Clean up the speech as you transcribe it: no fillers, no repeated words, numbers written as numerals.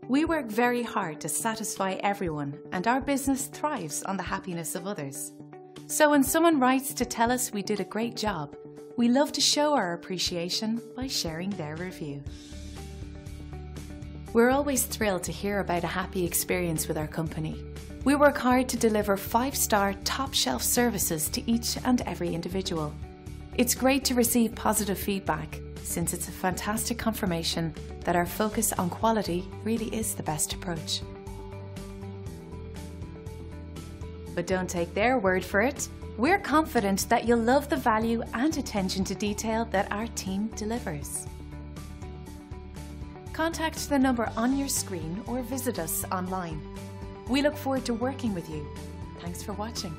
We work very hard to satisfy everyone, and our business thrives on the happiness of others. So when someone writes to tell us we did a great job, we love to show our appreciation by sharing their review. We're always thrilled to hear about a happy experience with our company. We work hard to deliver 5-star top-shelf services to each and every individual. It's great to receive positive feedback, since it's a fantastic confirmation that our focus on quality really is the best approach. But don't take their word for it. We're confident that you'll love the value and attention to detail that our team delivers. Contact the number on your screen or visit us online. We look forward to working with you. Thanks for watching.